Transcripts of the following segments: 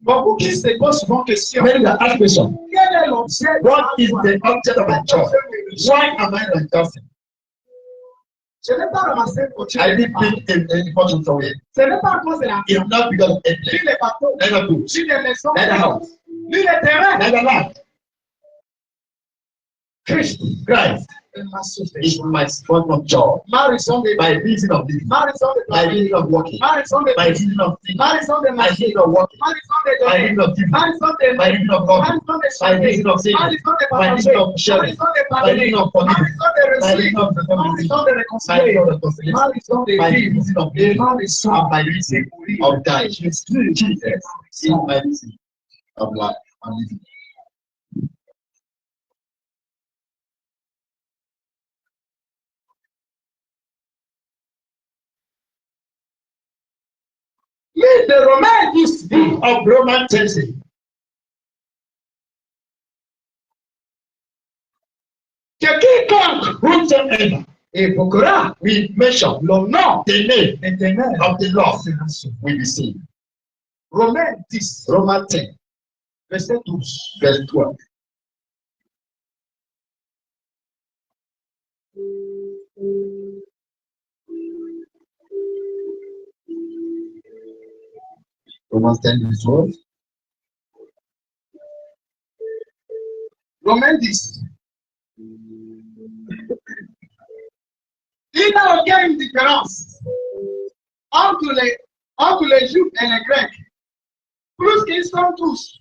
Beaucoup qui se posent souvent question. Many are asking question. Quel est l'objet? What is the object of my joy? Why am I rejoicing? Je n'ai pas ramassé pour tuer. I didn't pick any fortune somewhere. Ce n'est pas à cause de la It's not because of ni anything. les bateaux, Neither food, ni les maisons, neither house, ni les terrains. neither land. Christ Christ est ma source de is joie. my source of joy. Ma raison de By reason of living, ma raison de by reason of working, ma raison de by reason of thinking, ma raison de by marcher, reason of working, ma raison de by donner, reason of giving, ma raison de by reason of ma loving, raison de by chanter, reason of ma singing, raison de by partager, reason of ma sharing, raison de by pardonner, reason of ma forgiving, raison de by réussir, reason of ma becoming raison de by réconcilier, reason of ma reconciliation, raison de by vivre, reason of et living, ma raison and by reason of dying. Jesus is my reason of life and living. Leave the Romans Of Roman tendency. que quiconque Whosoever évoquera we mention le nom the name éternel of the Lord sera sauvé. will be saved. Romains 10, Romans 10, verset 12. verse 12. Romans 10, verse 12. Romains 10. Il n'y a aucune différence entre les Juifs et les Grecs. Plus qu'ils sont tous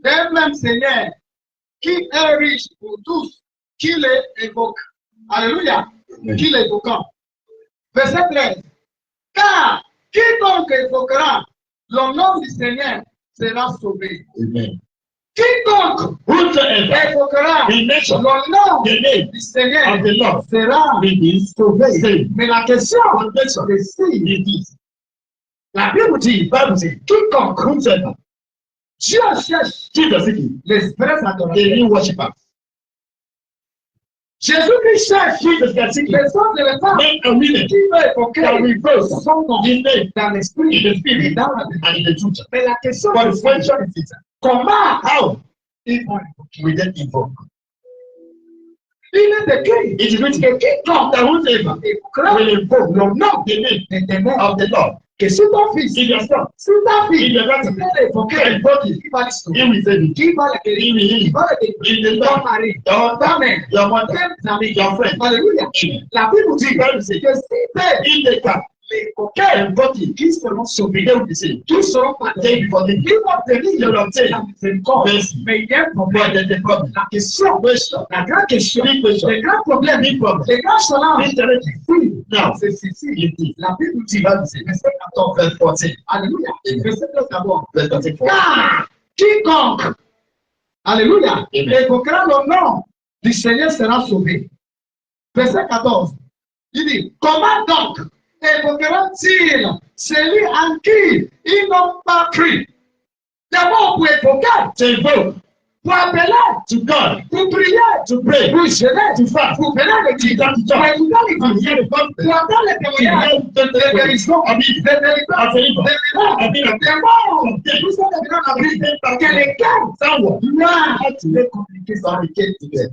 d'un même Seigneur, qui est riche pour tous, qui les évoque. Alléluia. Qui les évoquant. Verset 13. Car quiconque évoquera le nom du Seigneur sera sauvé. Amen. Quiconque Whosoever évoquera we mention le nom the name du Seigneur of the Lord sera will be saved. Mais la question est si It is. la Bible dit, Bible says, quiconque whosoever Dieu cherche Jesus seeking les vrais the adorateurs. new worshippers. Jésus-Christ cherche Jesus can seek les hommes et les femmes men and women qui veulent évoquer that reverse son nom his name dans in l'esprit the et spirit dans la vie. and in the truth. Mais la question But the est question is this: comment how ils vont évoquer. we then invoke? Il est écrit It is written que quiconque that whosoever évoquera will invoke le nom the name éternel, of the Lord, que si ton fils, if your son, si ta if fille, your tu daughter, peux l'évoquer, invoke it, qui va le he sauver, will save you. qui va le He guérir, will heal qui you. va le guérir. He will Ton deliver mari, your ta husband, mère, your mother, tes amis, your friend. Alléluia. La Bible dit Bible says, que si tes if they can l'évoquer, invoke it, qui seront sauvés, they will be saved. qui seront They pardonnés, will be forgiven. qui vont They obtenir will obtain la miséricorde. mercy. Mais il y a un But problème. there's a problem. La question, Question. la grande question, Big question. le grand problème, Big problem. le grand challenge, Big challenge. oui, Now, c'est ceci. it is. La Bible dit, Bible says, verset 14, verse 14. Alléluia. Amen. Verset 14 d'abord. Verse 14. Car quiconque, Alléluia, Amen. évoquera le nom du Seigneur sera sauvé. Verset 14. Il dit, comment donc évoqueront-ils celui en qui ils n'ont pas cru? D'abord pour évoquer, To invoke, pour appeler, to God, pour prier, to pray, pour jeûner, to fast, pour venir to l'église, come to pour church, écouter to l'évangile, hear the gospel, pour entendre les to témoignages, hear the les guérisons, of it, les délivrances, of deliver, les miracles, des morts, tout ça devenant la vie, que lesquels someone doivent les communiquer ça. communicate to them.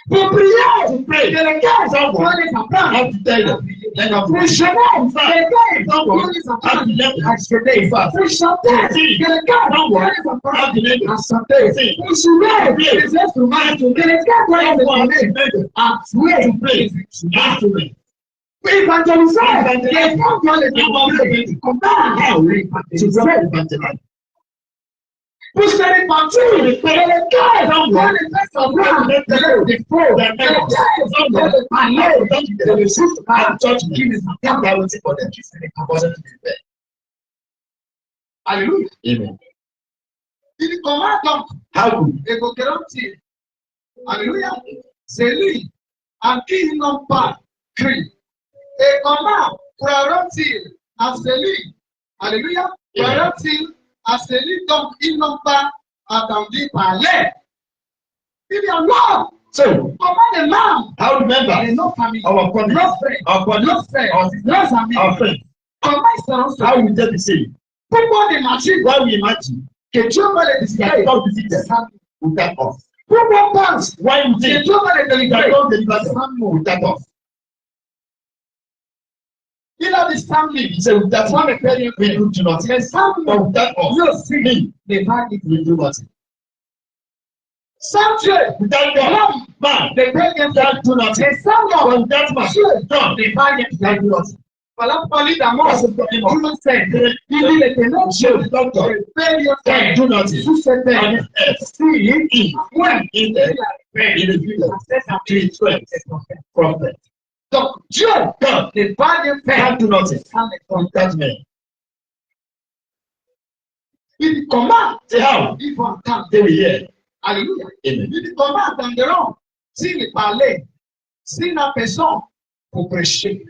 Pour prier, To pray, que lesquels someone doivent les apprendre have to tell them, let them pour pray. jeûner, que lesquels doivent les apprendre à jeûner, pour chanter, que lesquels doivent les apprendre à chanter, pour jouer les instruments, que lesquels doivent les apprendre à jouer les instruments. Pour évangéliser, les gens doivent les apprendre comment évangéliser. Pour se repentir, les cœurs doivent les faire savoir de leurs défauts, les cœurs doivent les parler de les choses qui les entendent pour des qui se réconcilient. Alléluia. Amen. Il dit comment donc How good évoqueront-ils? Alléluia. C'est lui en qui ils n'ont pas cru. Et comment croiront-ils à celui Alléluia. Voilà-t-il, à celui dont ils n'ont pas entendu parler. Il y a l'homme. So, Comment les membres, how remember nos familles, our colleagues, nos frères, our colleagues, nos frères, our nos amis, our friends, comment ils seront how sauvés? will they be saved? Pourquoi imagine Why we imagine que Dieu va les that visiter God visited sans nous? without us? Pourquoi pense Why we que think Dieu va les that délivrer God delivered sans us nous? without us? Il a dit sans lui, He said, without moi us, ne peux rien we faire. do nothing. Mais sans But nous, without us, Dieu aussi me, ne va rien we do nothing. Sans Dieu, Without God, man, ne peut rien faire. can do nothing. Mais sans But l'homme, without man, Dieu God, ne va rien can faire. do nothing. Voilà pourquoi lui d'abord, That's the problem of tout le sait. Il dit l'éternel Dieu Dieu, God, ne peut rien can faire do nothing. sous cette terre. On earth, Si il when in the in the future, to his friends, prophet. Donc Dieu God ne va rien faire can do nothing sans les hommes. without men. Il dit comment Say how ils vont entendre. they will hear. Alléluia. Amen. Il dit comment entendront s'il parlait, s'il n'a personne pour prêcher.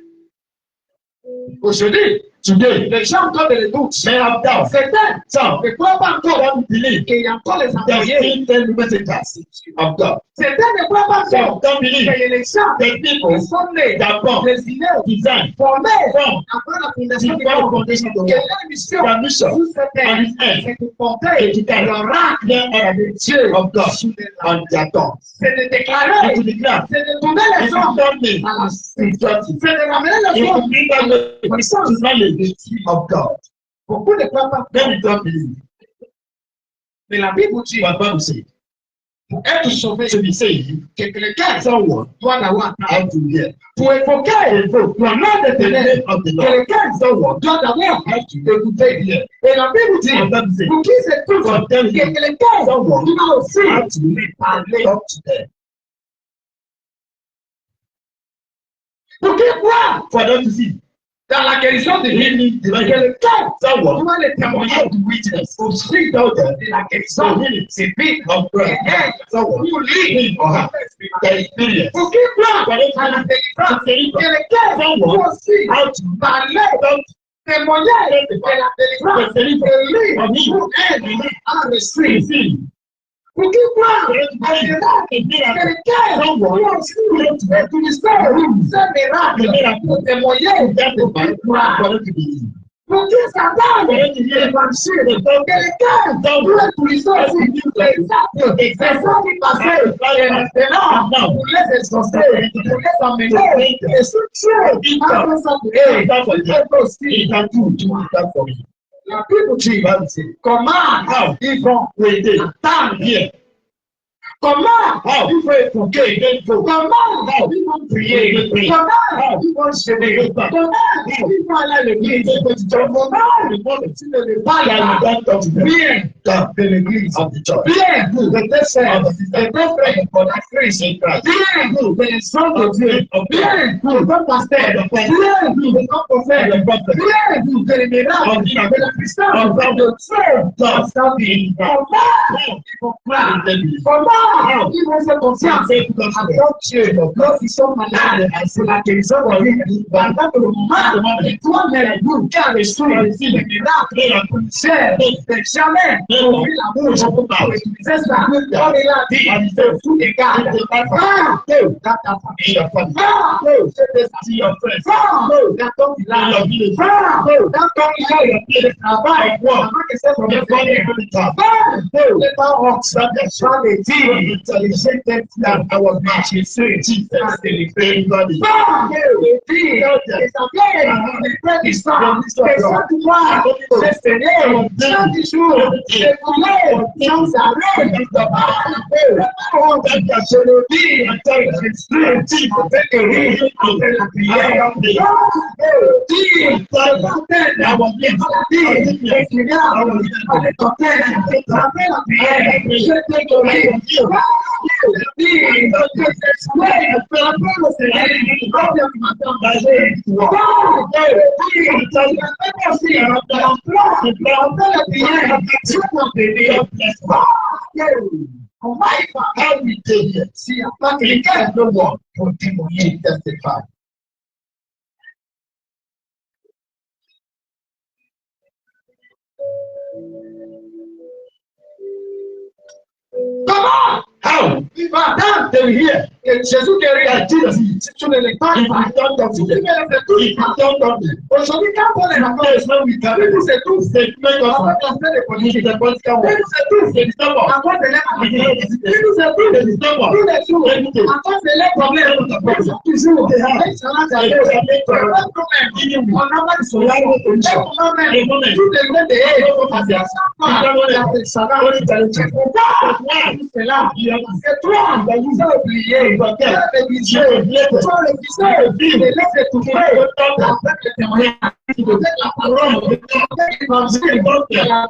Aujourd'hui, Today, les gens ont de doute. men have doubt. Certains Some ne croient pas encore don't believe qu'il y a encore les there's envoyés. still 10 messengers of God. Certains ne croient pas Some encore don't qu'il believe y a les gens the people qui sont nés, that born, destinés, designed, formés from après la fondation du before the monde. foundation of the Quelle world. est la mission Their mission sous cette terre? on this earth C'est de porter is to carry l'oracle the Dieu of God sous les langues. on their tongues. C'est de And déclarer, to declare, c'est de tourner it les is hommes not me, à la it's justice. c'est de ramener les It hommes is à not la me, connaissance. it's knowledge of God. Beaucoup ne croient pas. Then we don't believe. Mais la Bible dit, What Bible says, pour être sauvé, to be saved, que quelqu'un someone doit avoir have to hear. pour évoquer Invoke le nom de the Dieu. name of the Lord. Quelqu'un Someone doit d'abord have to écouter. hear. Et la Bible dit, What Bible says, pour qui s'écoute, for them que quelqu'un someone doit aussi have to parler. talk to them. Pour qui croit For them to see. dans la guérison de Dieu. Healing divine. Quelqu'un Someone doit le témoigner have to witness. au suite de la guérison. C'est vite. Of prayer. Someone Pour lui, or her their experience. pour qui croit à la délivrance. Quelqu'un doit aussi How to parler, témoigner de la délivrance. Et lui, pour elle, a reçu. receive. Pour qui croit à miracle. Quelqu'un doit aussi utiliser ce miracle pour témoigner pour qui croit. For them to believe. Pour qui s'attend l'évangile. Quelqu'un doit utiliser aussi les exemples du passé et maintenant pour les exaucer, pour les amener. Et ce Dieu, après ça, Hey, that's what il peut aussi. he can do that for me. La Bible dit, Bible says, comment how ils vont will they attendre? hear? Comment How ils vont écouter? Comment ils vont prier? Comment ils vont jeûner? Comment ils vont aller à l'église? Comment ils vont tu ne le pas là? Bien de l'église of the church. bien de tes sœurs, de tes frères, For that grace in Christ. bien des sons de Dieu, bien de ton pasteur, bien de ton prophète, bien de miracles, de la puissance de Dieu dans sa vie. Comment ils vont croire? Comment ils vont faire confiance à ton Dieu lorsqu'ils sont malades? C'est la guérison de vie. Pendant que le moment de toi-même, vous qui avez reçu les miracles, la poussière, jamais ouvrir la bouche pour utiliser ça. Comme il a dit, de tous les cas, va dans ta famille, va chez tes amis, va dans ton village, va dans ton lieu de travail, avant que ça soit fait. Va ne pas observer les dires, les that I was matching Jesus everybody. Va les dires, les affaires, les frères qui sont, les gens qui voient, les seigneurs, chaque jour, les poulet, sans arrêt, je le dis, avec le rire, après la prière, après la prière, je t'écoute. How we take it? Si a pas quelqu'un No one will témoigner, testify. Comment? How? Maintenant, they will hear. Jésus guérit a dit aussi, si tu ne les pas, il va t'en donner. Il va t'en donner. Aujourd'hui, quand on est d'accord, c'est tout. C'est tout. On va placer les politiques. C'est tout. C'est tout. Encore de l'air à l'idée. C'est tout. Tous les jours. Encore de l'air problème. Toujours. On n'a pas de solution. Tout est loin de c'est là. C'est toi. Vous avez oublié. Toi, le visage, laissez tout faire. Avec le témoignage, peut-être la parole, peut-être l'évangile, la